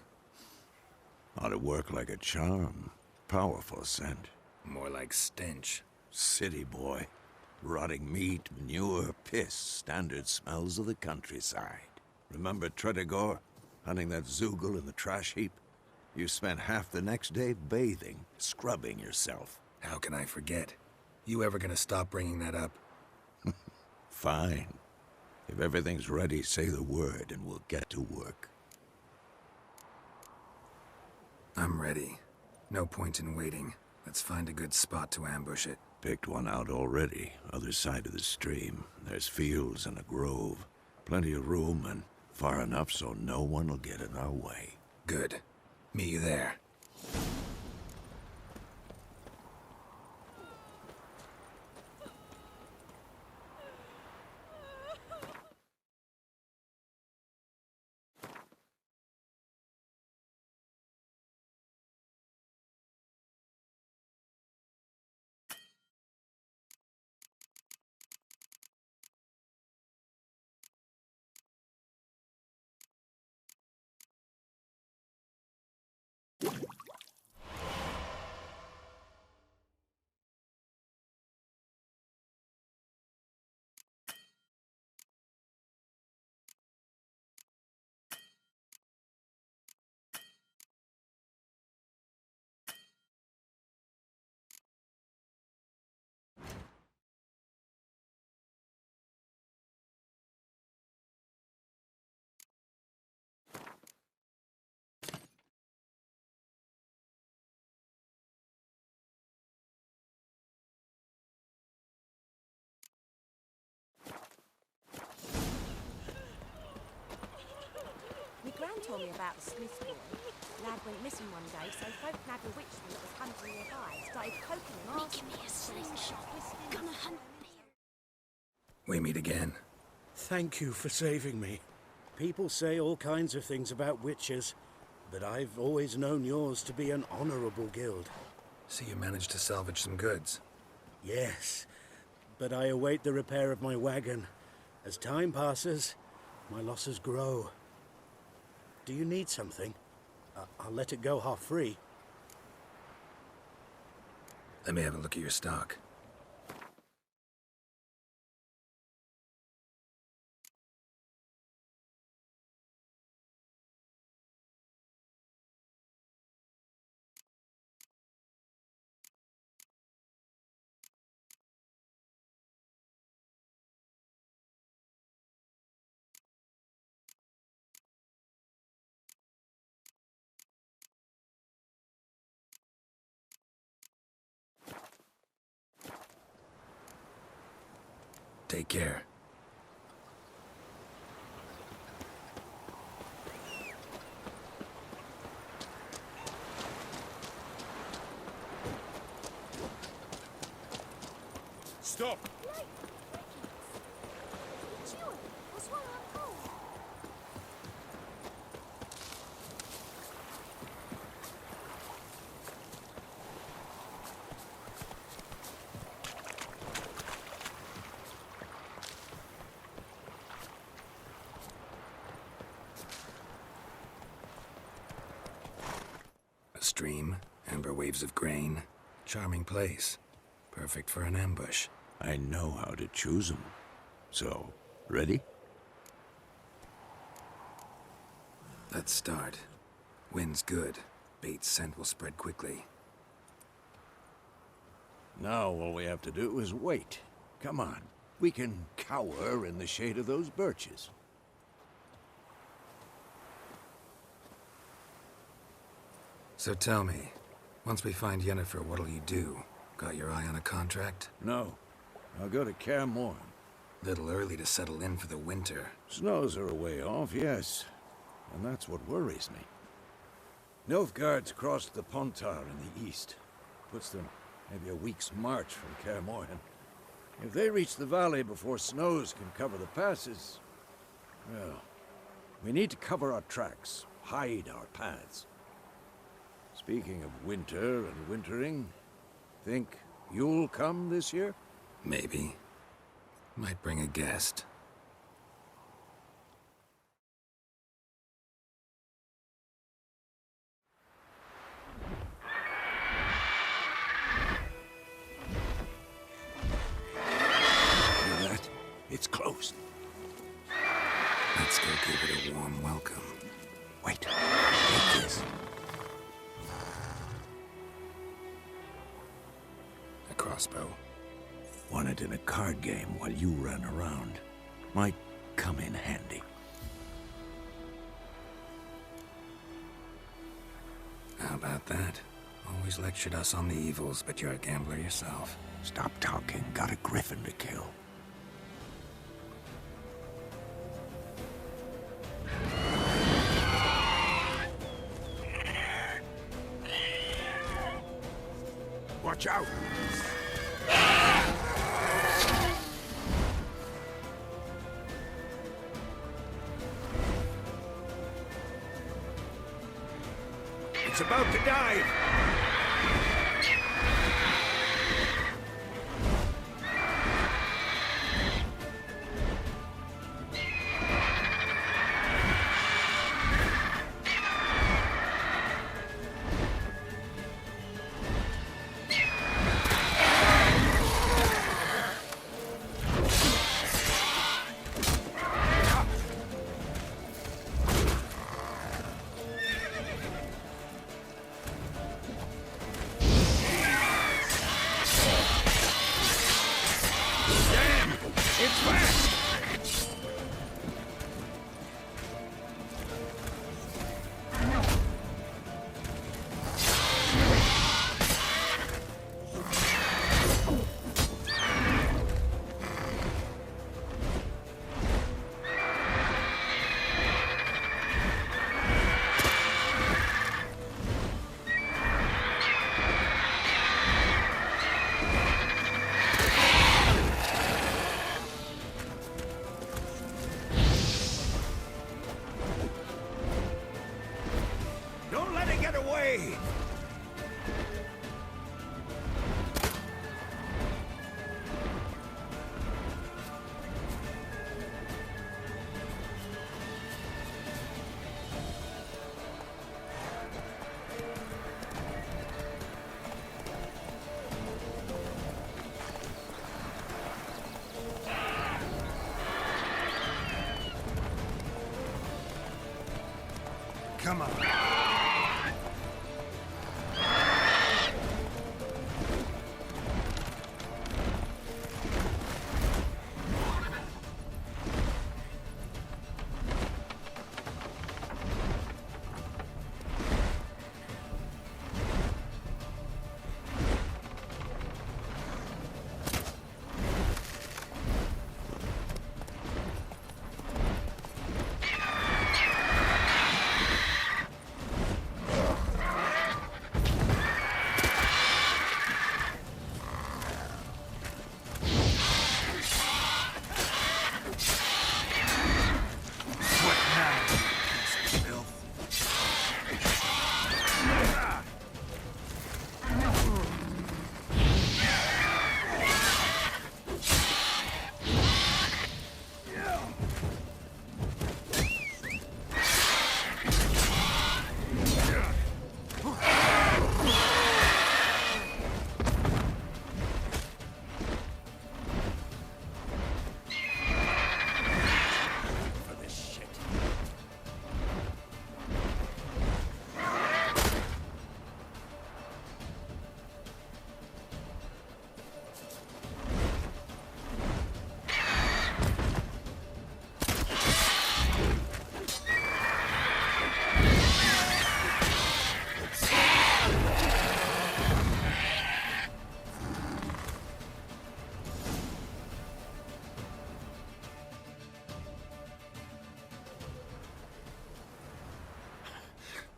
Ought to work like a charm. Powerful scent. More like stench. City boy. Rotting meat, manure, piss, standard smells of the countryside. Remember Tredegor? Hunting that Zoogle in the trash heap? You spent half the next day bathing, scrubbing yourself. How can I forget? You ever gonna stop bringing that up? Fine. If everything's ready, say the word and we'll get to work. I'm ready. No point in waiting. Let's find a good spot to ambush it. Picked one out already, other side of the stream. There's fields and a grove. Plenty of room and far enough so no one will get in our way. Good. Meet you there. My gran told me about the Smith boy. Lad went missing one day, so folk nabbed a witchman that was hunting nearby. Started poking him, asking Give me a slingshot. Gonna hunt me. We meet again. Thank you for saving me. People say all kinds of things about witches, but I've always known yours to be an honorable guild. So you managed to salvage some goods? Yes, but I await the repair of my wagon. As time passes, my losses grow. Do you need something? I'll let it go half-free. Let me have a look at your stock. Take care. Stop! A stream, amber waves of grain. Charming place. Perfect for an ambush. I know how to choose them. So, ready? Let's start. Wind's good. Bait's scent will spread quickly. Now all we have to do is wait. Come on. We can cower in the shade of those birches. So tell me, once we find Yennefer, what'll you do? Got your eye on a contract? No. I'll go to Kaer Morhen. Little early to settle in for the winter. Snows are a way off, yes. And that's what worries me. Nilfgaard's crossed the Pontar in the east. Puts them maybe a week's march from Kaer Morhen. If they reach the valley before snows can cover the passes, well, we need to cover our tracks, hide our paths. Speaking of winter and wintering, think you'll come this year? Maybe. Might bring a guest. Hear that? It's closed. Let's go give it a warm welcome. Wait. Take this. A crossbow. Won it in a card game while you ran around. Might come in handy. How about that? Always lectured us on the evils, but you're a gambler yourself. Stop talking. Got a griffin to kill. Watch out! It's about to dive! Come on.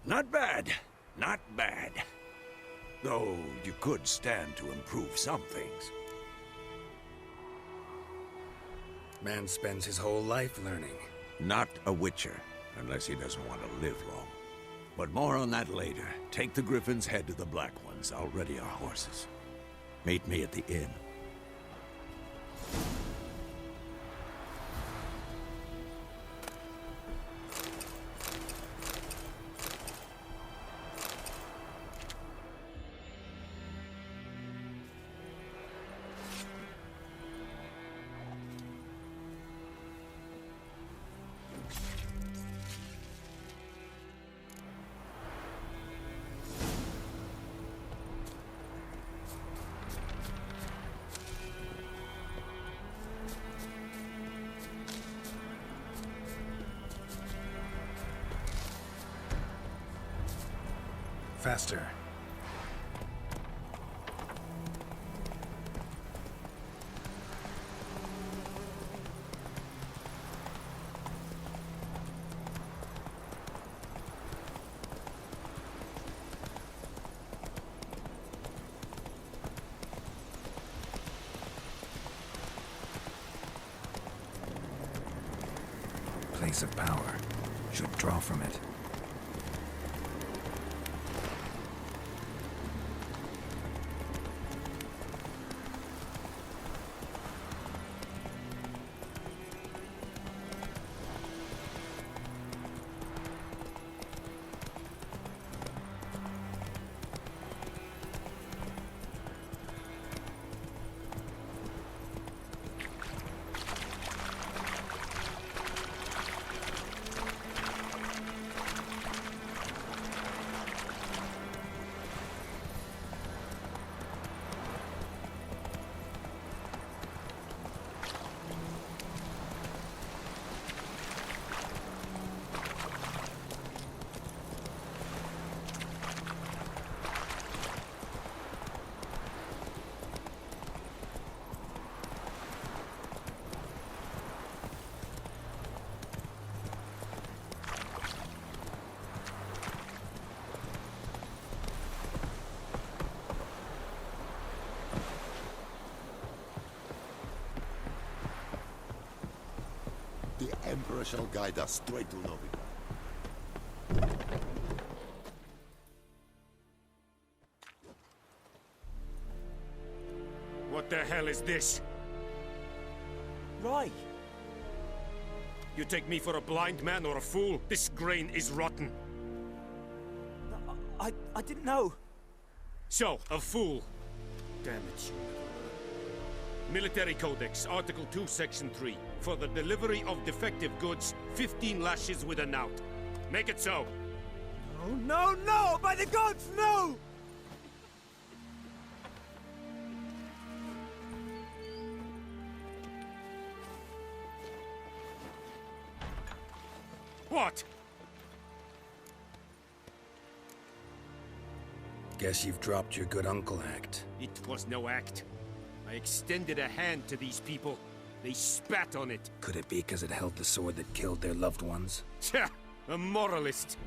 Not bad. Not bad. Though you could stand to improve some things. Man spends his whole life learning. Not a witcher, unless he doesn't want to live long. But more on that later. Take the Griffin's head to the Black Ones. I'll ready our horses. Meet me at the inn. Faster. Place of power. Should draw from it. The Emperor shall guide us straight to Novi. What the hell is this? Roy! You take me for a blind man or a fool? This grain is rotten. I didn't know. So, a fool. Damn it, you. Military Codex, Article 2, Section 3. For the delivery of defective goods, 15 lashes with a knout. Make it so. No, no, no! By the gods, no! What? Guess you've dropped your good uncle act. It was no act. I extended a hand to these people. They spat on it. Could it be because it held the sword that killed their loved ones? Tja, a moralist.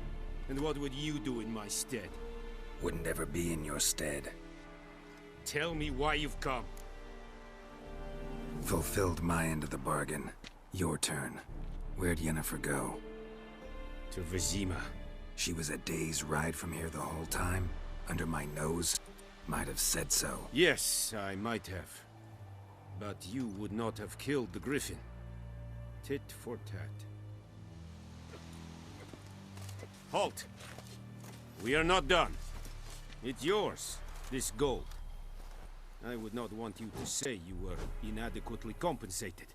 And what would you do in my stead? Wouldn't ever be in your stead. Tell me why you've come. Fulfilled my end of the bargain. Your turn. Where'd Yennefer go? To Vizima. She was a day's ride from here the whole time? Under my nose? Might have said so. Yes, I might have. But you would not have killed the Griffin. Tit for tat. Halt! We are not done. It's yours, this gold. I would not want you to say you were inadequately compensated.